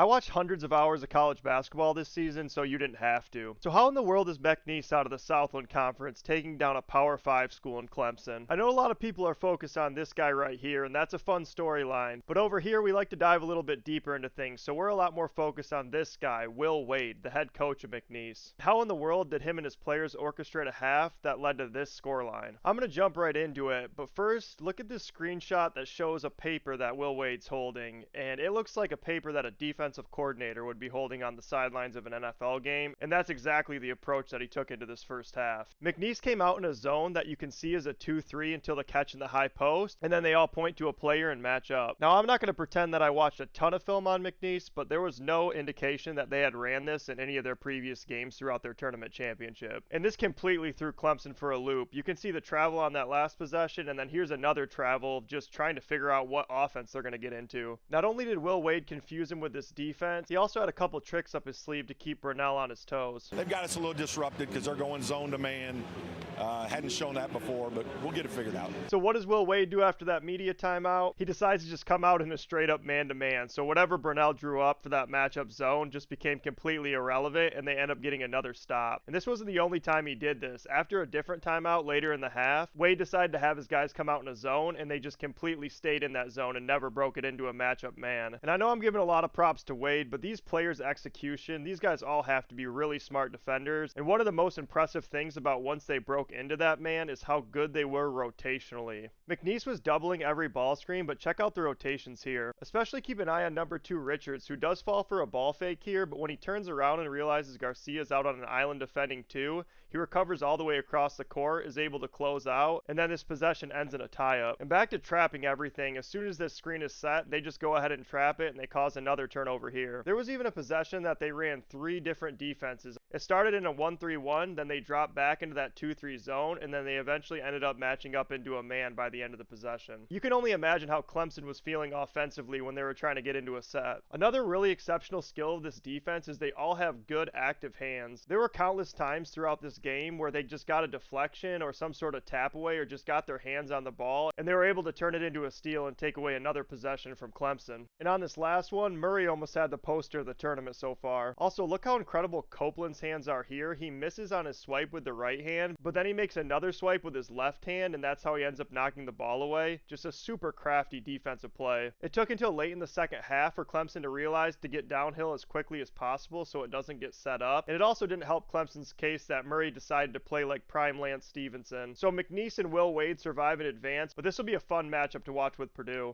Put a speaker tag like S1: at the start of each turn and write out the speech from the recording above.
S1: I watched hundreds of hours of college basketball this season, so you didn't have to. So how in the world is McNeese out of the Southland Conference taking down a Power 5 school in Clemson? I know a lot of people are focused on this guy right here, and that's a fun storyline. But over here, we like to dive a little bit deeper into things, so we're a lot more focused on this guy, Will Wade, the head coach of McNeese. How in the world did him and his players orchestrate a half that led to this scoreline? I'm going to jump right into it, but first, look at this screenshot that shows a paper that Will Wade's holding, and it looks like a paper that a defensive coordinator would be holding on the sidelines of an NFL game, and that's exactly the approach that he took into this first half. McNeese came out in a zone that you can see is a 2-3 until the catch in the high post, and then they all point to a player and match up. Now, I'm not going to pretend that I watched a ton of film on McNeese, but there was no indication that they had ran this in any of their previous games throughout their tournament championship. And this completely threw Clemson for a loop. You can see the travel on that last possession, and then here's another travel just trying to figure out what offense they're going to get into. Not only did Will Wade confuse him with this defense, he also had a couple tricks up his sleeve to keep Brunell on his toes.
S2: They've got us a little disrupted because they're going zone to man. Hadn't shown that before, but we'll get it figured out.
S1: So what does Will Wade do after that media timeout? He decides to just come out in a straight up man-to-man. So whatever Brunell drew up for that matchup zone just became completely irrelevant, and they end up getting another stop. And this wasn't the only time he did this. After a different timeout later in the half, Wade decided to have his guys come out in a zone, and they just completely stayed in that zone and never broke it into a matchup man. And I know I'm giving a lot of props to Wade, but these players' execution, these guys all have to be really smart defenders. And one of the most impressive things about once they broke into that man is how good they were rotationally. McNeese was doubling every ball screen, but check out the rotations here. Especially keep an eye on number 2 Richards, who does fall for a ball fake here, but when he turns around and realizes Garcia's out on an island defending too, he recovers all the way across the court, is able to close out, and then this possession ends in a tie-up. And back to trapping everything, as soon as this screen is set, they just go ahead and trap it, and they cause another turnover here. There was even a possession that they ran 3 different defenses. It started in a 1-3-1, then they dropped back into that 2-3 zone, and then they eventually ended up matching up into a man by the end of the possession. You can only imagine how Clemson was feeling offensively when they were trying to get into a set. Another really exceptional skill of this defense is they all have good active hands. There were countless times throughout this game where they just got a deflection or some sort of tap away or just got their hands on the ball, and they were able to turn it into a steal and take away another possession from Clemson. And on this last one, Murray almost had the poster of the tournament so far. Also, look how incredible Copeland's hands are here. He misses on his swipe with the right hand, but then he makes another swipe with his left hand, and that's how he ends up knocking the ball away. Just a super crafty defensive play. It took until late in the second half for Clemson to realize to get downhill as quickly as possible so it doesn't get set up, and it also didn't help Clemson's case that Murray decided to play like prime Lance Stevenson. So McNeese and Will Wade survive in advance, but this will be a fun matchup to watch with Purdue.